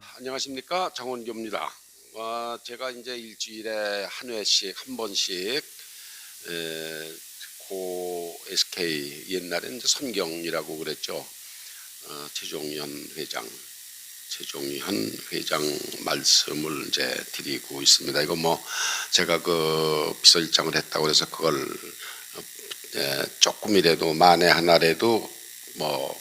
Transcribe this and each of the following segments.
안녕하십니까, 장원교입니다. 제가 이제 일주일에 한 회씩 한 번씩 고 SK 옛날에 이제 선경이라고 그랬죠. 최종현 회장 말씀을 이제 드리고 있습니다. 이거 뭐 제가 그 비서실장을 했다고 해서 그걸 조금이라도 만에 하나라도 뭐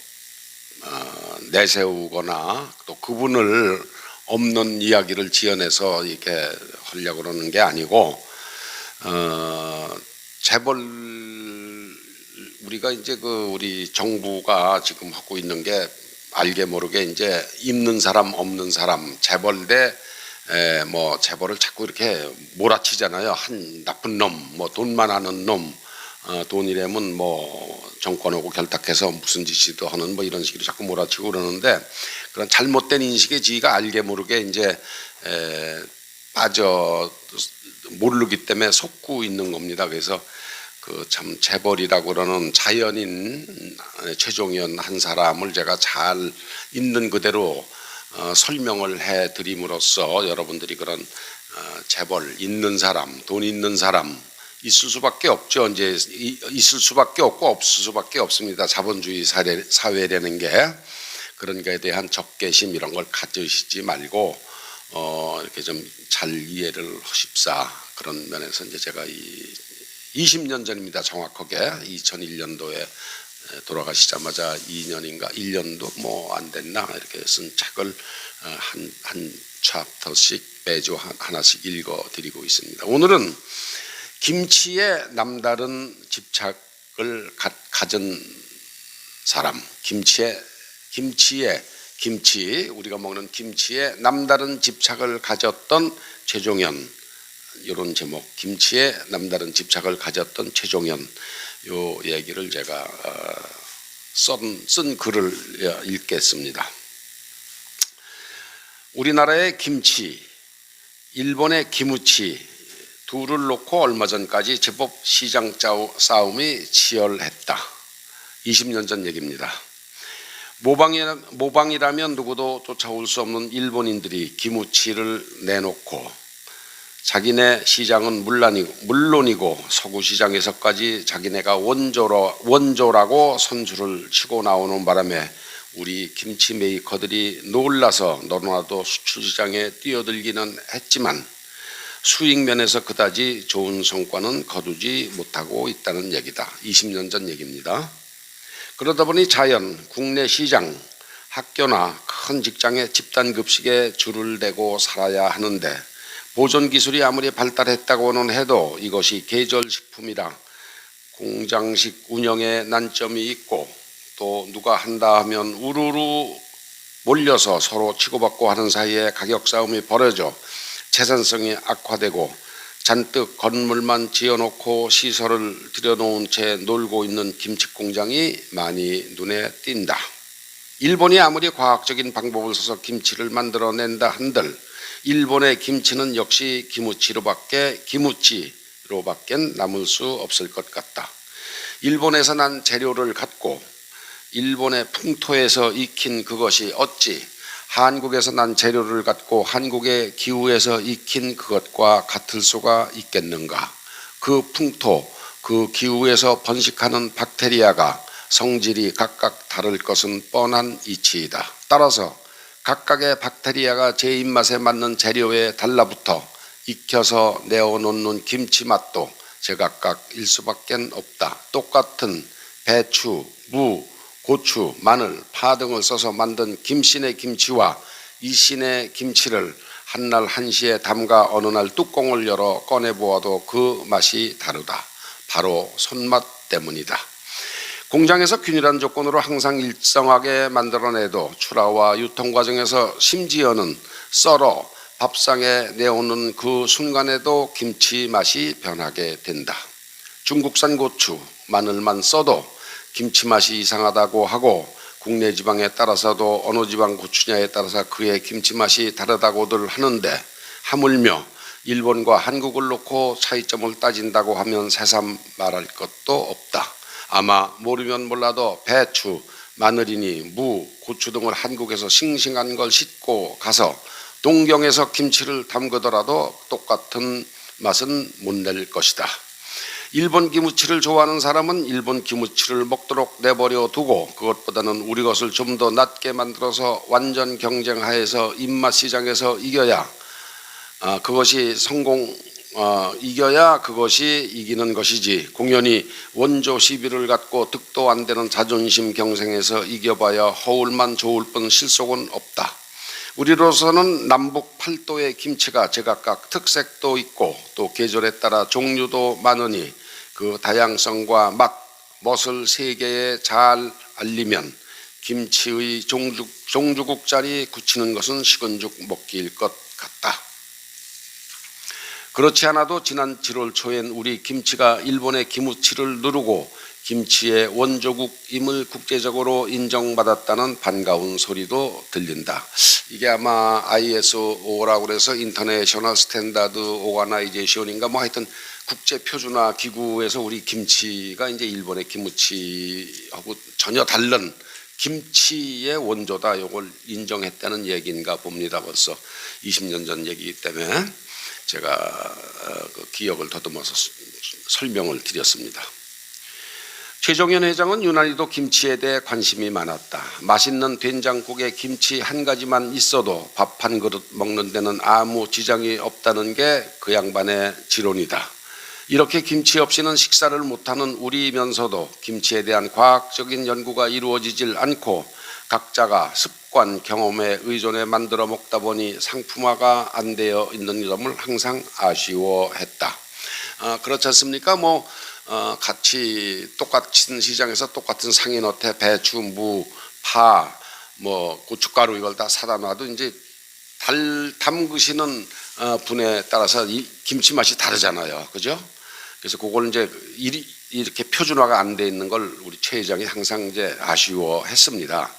내세우거나 또 그분을 없는 이야기를 지어내서 이렇게 하려고 그러는 게 아니고, 재벌 우리가 이제 우리 정부가 지금 하고 있는 게 알게 모르게 이제 있는 사람 없는 사람 재벌 대 뭐 재벌을 자꾸 이렇게 몰아치잖아요. 한 나쁜 놈, 뭐 돈만 하는 놈, 돈이라면 뭐 정권하고 결탁해서 무슨 짓이도 하는 뭐 이런 식으로 자꾸 몰아치고 그러는데, 그런 잘못된 인식에 지가 알게 모르게 이제 빠져 모르기 때문에 속고 있는 겁니다. 그래서 그 참 재벌이라고 그러는 자연인 최종현 한 사람을 제가 잘 있는 그대로 설명을 해 드림으로써 여러분들이 그런 재벌 있는 사람, 돈 있는 사람 있을 수밖에 없죠. 이제 있을 수밖에 없고 없을 수밖에 없습니다. 자본주의 사회라는 게. 그런 거에 대한 적개심 이런 걸 가지시지 말고 이렇게 좀 잘 이해를 하십사. 그런 면에서 이제 제가 20년 전입니다. 정확하게 2001년도에 돌아가시자마자 2년인가 1년도 뭐 안 됐나 이렇게 쓴 책을 한 챕터씩 매주 하나씩 읽어드리고 있습니다. 오늘은 김치에 남다른 집착을 가진 사람, 김치, 우리가 먹는 김치에 남다른 집착을 가졌던 최종현, 이런 제목, 김치에 남다른 집착을 가졌던 최종현, 요 얘기를 제가 쓴 글을 읽겠습니다. 우리나라의 김치, 일본의 키무치 둘을 놓고 얼마 전까지 제법 시장 싸움이 치열했다. 20년 전 얘기입니다. 모방이라면 누구도 쫓아올 수 없는 일본인들이 키무치를 내놓고 자기네 시장은 물론이고 서구 시장에서까지 자기네가 원조라고 선수를 치고 나오는 바람에 우리 김치 메이커들이 놀라서 너무나도 수출 시장에 뛰어들기는 했지만 수익 면에서 그다지 좋은 성과는 거두지 못하고 있다는 얘기다. 20년 전 얘기입니다. 그러다 보니 자연 국내 시장, 학교나 큰 직장의 집단급식에 줄을 대고 살아야 하는데, 보존 기술이 아무리 발달했다고는 해도 이것이 계절식품이라 공장식 운영에 난점이 있고, 또 누가 한다 하면 우르르 몰려서 서로 치고받고 하는 사이에 가격 싸움이 벌어져 생산성이 악화되고 잔뜩 건물만 지어놓고 시설을 들여놓은 채 놀고 있는 김치 공장이 많이 눈에 띈다. 일본이 아무리 과학적인 방법을 써서 김치를 만들어낸다 한들 일본의 김치는 역시 기무치로밖에 남을 수 없을 것 같다. 일본에서 난 재료를 갖고 일본의 풍토에서 익힌 그것이 어찌 한국에서 난 재료를 갖고 한국의 기후에서 익힌 그것과 같을 수가 있겠는가. 그 풍토, 그 기후에서 번식하는 박테리아가 성질이 각각 다를 것은 뻔한 이치이다. 따라서 각각의 박테리아가 제 입맛에 맞는 재료에 달라붙어 익혀서 내어놓는 김치 맛도 제각각일 수밖에 없다. 똑같은 배추, 무, 고추, 마늘, 파 등을 써서 만든 김씨네 김치와 이씨네 김치를 한날 한시에 담가 어느 날 뚜껑을 열어 꺼내보아도 그 맛이 다르다. 바로 손맛 때문이다. 공장에서 균일한 조건으로 항상 일정하게 만들어내도 출하와 유통 과정에서 심지어는 썰어 밥상에 내오는 그 순간에도 김치 맛이 변하게 된다. 중국산 고추, 마늘만 써도 김치 맛이 이상하다고 하고 국내 지방에 따라서도 어느 지방 고추냐에 따라서 그의 김치 맛이 다르다고들 하는데, 하물며 일본과 한국을 놓고 차이점을 따진다고 하면 새삼 말할 것도 없다. 아마 모르면 몰라도 배추, 마늘이니 무, 고추 등을 한국에서 싱싱한 걸 싣고 가서 동경에서 김치를 담그더라도 똑같은 맛은 못 낼 것이다. 일본 김치를 좋아하는 사람은 일본 김치를 먹도록 내버려 두고 그것보다는 우리 것을 좀 더 낮게 만들어서 완전 경쟁하에서 입맛 시장에서 이겨야 이겨야 그것이 이기는 것이지, 공연히 원조 시비를 갖고 득도 안 되는 자존심 경쟁에서 이겨봐야 허울만 좋을 뿐 실속은 없다. 우리로서는 남북 8도의 김치가 제각각 특색도 있고 또 계절에 따라 종류도 많으니 그 다양성과 멋을 세계에 잘 알리면 김치의 종주국 자리 굳히는 것은 식은죽 먹기일 것 같다. 그렇지 않아도 지난 7월 초엔 우리 김치가 일본의 기무치를 누르고 김치의 원조국임을 국제적으로 인정받았다는 반가운 소리도 들린다. 이게 아마 ISO라고 그래서 인터내셔널 스탠다드 오가나이제이션인가 뭐 하여튼 국제 표준화 기구에서 우리 김치가 이제 일본의 김치하고 전혀 다른 김치의 원조다, 이걸 인정했다는 얘기인가 봅니다. 벌써 20년 전 얘기이기 때문에 제가 그 기억을 더듬어서 설명을 드렸습니다. 최종현 회장은 유난히도 김치에 대해 관심이 많았다. 맛있는 된장국에 김치 한 가지만 있어도 밥 한 그릇 먹는 데는 아무 지장이 없다는 게 그 양반의 지론이다. 이렇게 김치 없이는 식사를 못하는 우리면서도 김치에 대한 과학적인 연구가 이루어지질 않고 각자가 습관, 경험에 의존해 만들어 먹다 보니 상품화가 안 되어 있는 점을 항상 아쉬워했다. 그렇지 않습니까? 같이 똑같은 시장에서 똑같은 상인한테 배추, 무, 파, 고춧가루 이걸 다 사다 놔도 이제 담그시는 분에 따라서 이 김치 맛이 다르잖아요. 그죠? 그래서 그걸 이제 이렇게 표준화가 안 돼 있는 걸 우리 최 회장이 항상 이제 아쉬워했습니다.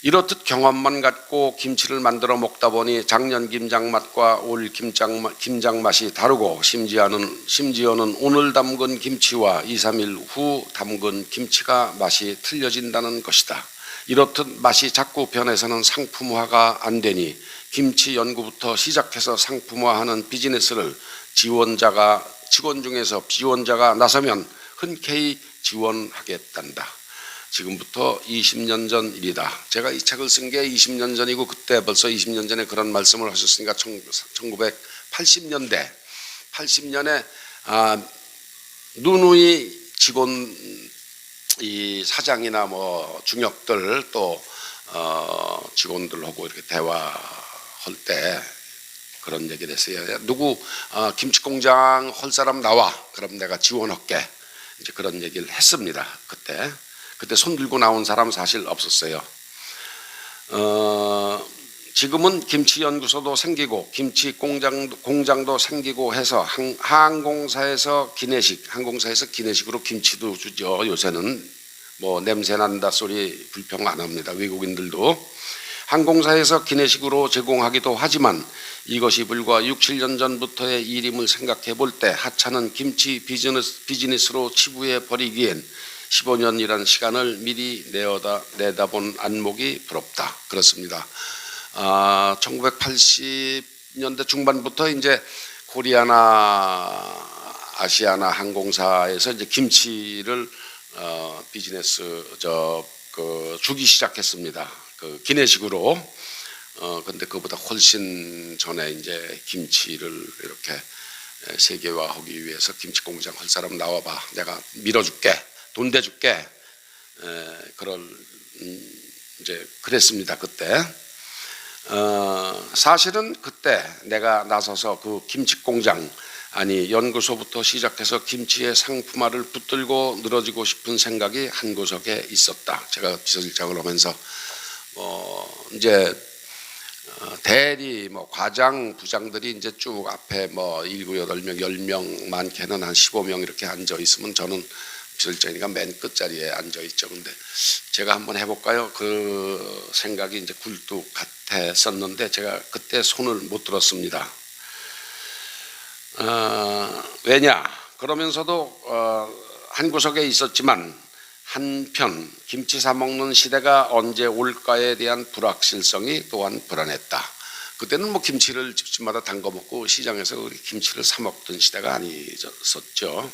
이렇듯 경험만 갖고 김치를 만들어 먹다 보니 작년 김장 맛과 올 김장 맛이 다르고 심지어는 오늘 담근 김치와 2, 3일 후 담근 김치가 맛이 틀려진다는 것이다. 이렇듯 맛이 자꾸 변해서는 상품화가 안 되니 김치 연구부터 시작해서 상품화하는 비즈니스를 직원 중에서 지원자가 나서면 흔쾌히 지원하겠단다. 지금부터 20년 전 일이다. 제가 이 책을 쓴 게 20년 전이고 그때 벌써 20년 전에 그런 말씀을 하셨으니까 1980년대 80년에 누누이 직원 이 사장이나 중역들 또 직원들하고 이렇게 대화할 때 그런 얘기를 했어요. 누구 김치 공장 할 사람 나와. 그럼 내가 지원할게. 이제 그런 얘기를 했습니다. 그때 손 들고 나온 사람 사실 없었어요. 지금은 김치 연구소도 생기고 김치 공장도 생기고 해서 항공사에서 기내식으로 김치도 주죠. 요새는 냄새 난다 소리 불평 안 합니다. 외국인들도. 항공사에서 기내식으로 제공하기도 하지만 이것이 불과 6, 7년 전부터의 일임을 생각해 볼 때 하찮은 김치 비즈니스로 치부해 버리기엔 15년이라는 시간을 미리 내다본 안목이 부럽다. 그렇습니다. 1980년대 중반부터 이제 아시아나 항공사에서 이제 김치를 비즈니스 주기 시작했습니다. 기내식으로. 근데 그보다 훨씬 전에 이제 김치를 이렇게 세계화하기 위해서 김치 공장 할 사람 나와봐. 내가 밀어줄게. 돈 대줄게. 이제 그랬습니다. 그때. 사실은 그때 내가 나서서 그 김치 공장 연구소부터 시작해서 김치의 상품화를 붙들고 늘어지고 싶은 생각이 한 구석에 있었다. 제가 비서실장을 하면서 이제 대리 과장 부장들이 이제 쭉 앞에 7, 8명, 10명, 많게는 한 15명 이렇게 앉아 있으면 저는 비서실장이니까 맨 끝자리에 앉아 있죠. 근데 제가 한번 해볼까요? 그 생각이 이제 굴뚝 같았었는데 제가 그때 손을 못 들었습니다. 왜냐? 그러면서도 한 구석에 있었지만 한편 김치 사 먹는 시대가 언제 올까에 대한 불확실성이 또한 불안했다. 그때는 뭐 김치를 집집마다 담궈 먹고 시장에서 김치를 사 먹던 시대가 아니었었죠.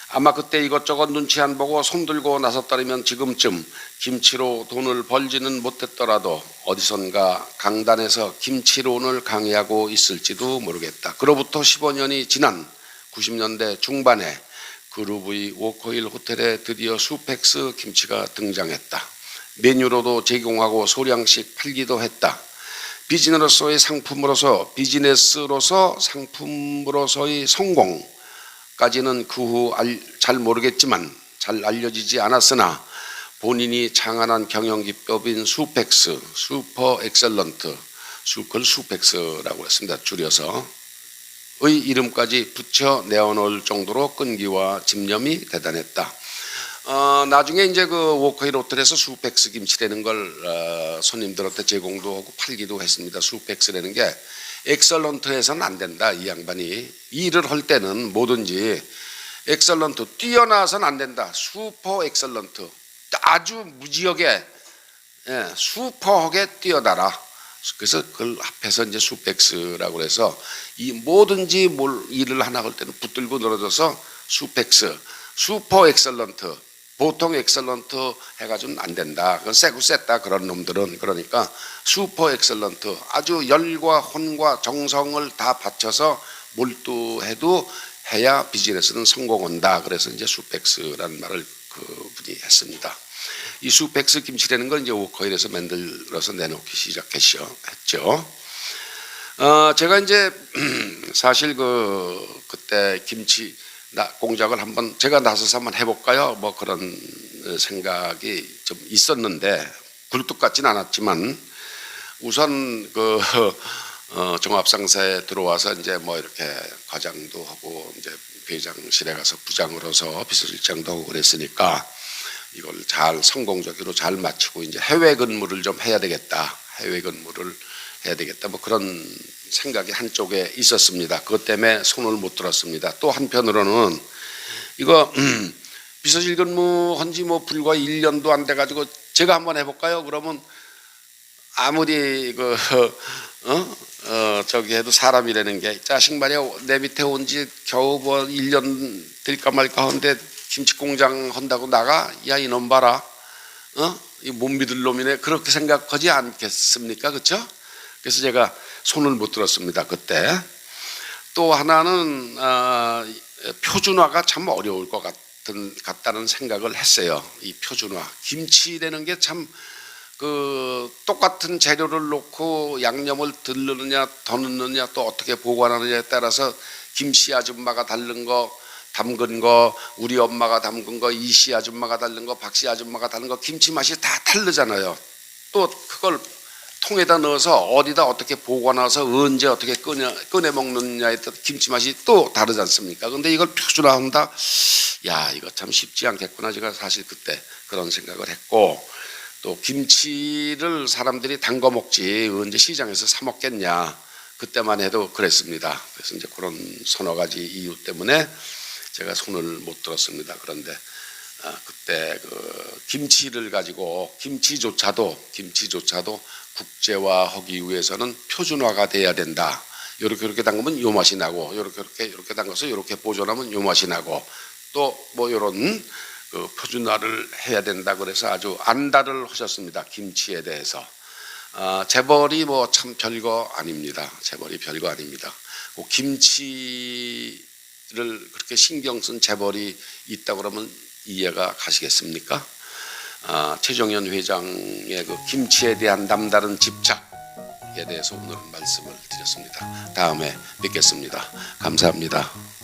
아마 그때 이것저것 눈치 안 보고 손들고 나섰다면 지금쯤 김치로 돈을 벌지는 못했더라도 어디선가 강단에서 김치론을 강의하고 있을지도 모르겠다. 그로부터 15년이 지난 90년대 중반에 그루브의 워커힐 호텔에 드디어 수펙스 김치가 등장했다. 메뉴로도 제공하고 소량씩 팔기도 했다. 비즈니스로서의 상품으로서의 성공까지는 그 후 잘 모르겠지만 잘 알려지지 않았으나 본인이 창안한 경영기법인 수펙스, 슈퍼 엑셀런트, 그걸 수펙스라고 했습니다. 줄여서 의 이름까지 붙여 내어놓을 정도로 끈기와 집념이 대단했다. 나중에 이제 그 워커힐 호텔에서 수펙스 김치라는 걸 손님들한테 제공도 하고 팔기도 했습니다. 수펙스라는 게 엑설런트해서는 안 된다. 이 양반이 일을 할 때는 뭐든지 엑설런트 뛰어나서는 안 된다. 슈퍼 엑설런트 아주 무지하게 슈퍼하게 뛰어나라. 그래서 그걸 합해서 이제 수펙스라고 해서 이 뭐든지 일을 하나 할 때는 붙들고 늘어져서 수펙스, 슈퍼 엑설런트, 보통 엑설런트 해가지고는 안 된다. 그건 세고 셌다 그런 놈들은. 그러니까 슈퍼 엑설런트 아주 열과 혼과 정성을 다 바쳐서 몰두해도 해야 비즈니스는 성공한다. 그래서 이제 수펙스라는 말을 그분이 했습니다. 이 수펙스 김치라는 걸 이제 워커힐에서 만들어서 내놓기 시작했죠. 제가 이제 사실 그때 김치 공작을 한번 제가 나서서 한번 해볼까요? 뭐 그런 생각이 좀 있었는데 굴뚝 같지는 않았지만 우선 종합상사에 들어와서 이제 뭐 이렇게 과장도 하고 이제 회장실에 가서 부장으로서 비서실장도 하고 그랬으니까 이걸 잘 성공적으로 잘 마치고 이제 해외 근무를 좀 해야 되겠다. 해외 근무를 해야 되겠다. 뭐 그런 생각이 한쪽에 있었습니다. 그것 때문에 손을 못 들었습니다. 또 한편으로는 이거 비서실 근무한 지 뭐 불과 1년도 안 돼가지고 제가 한번 해볼까요? 그러면 아무리 저기 해도 사람이라는 게 자식 말이야 내 밑에 온 지 겨우 뭐 1년 될까 말까 하는데 김치공장 한다고 나가? 야 이놈 봐라. 이 못 믿을 놈이네. 그렇게 생각하지 않겠습니까? 그렇죠? 그래서 제가 손을 못 들었습니다. 그때. 또 하나는 표준화가 참 어려울 것 같다는 생각을 했어요. 이 표준화. 김치라는 게 참 똑같은 재료를 놓고 양념을 덜 넣느냐 더 넣느냐 또 어떻게 보관하느냐에 따라서 김씨 아줌마가 다른 거 담근 거 우리 엄마가 담근 거 이씨 아줌마가 다른 거 박씨 아줌마가 다른 거 김치 맛이 다 다르잖아요. 또 그걸 통에다 넣어서 어디다 어떻게 보관해서 언제 어떻게 꺼내 먹느냐에 따라 김치 맛이 또 다르지 않습니까? 근데 이걸 표준화한다? 야 이거 참 쉽지 않겠구나. 제가 사실 그때 그런 생각을 했고 또 김치를 사람들이 담궈 먹지 언제 시장에서 사 먹겠냐. 그때만 해도 그랬습니다. 그래서 이제 그런 서너 가지 이유 때문에 제가 손을 못 들었습니다. 그런데 그때 김치를 가지고 김치조차도 국제화하기 위해서는 표준화가 돼야 된다. 이렇게 담그면 요 맛이 나고 이렇게 담가서 이렇게 보존하면 요 맛이 나고 또 뭐 이런 표준화를 해야 된다. 그래서 아주 안달을 하셨습니다. 김치에 대해서. 재벌이 뭐 참 별거 아닙니다. 재벌이 별거 아닙니다. 김치를 그렇게 신경 쓴 재벌이 있다 그러면 이해가 가시겠습니까? 최정현 회장의 김치에 대한 남다른 집착에 대해서 오늘은 말씀을 드렸습니다. 다음에 뵙겠습니다. 감사합니다.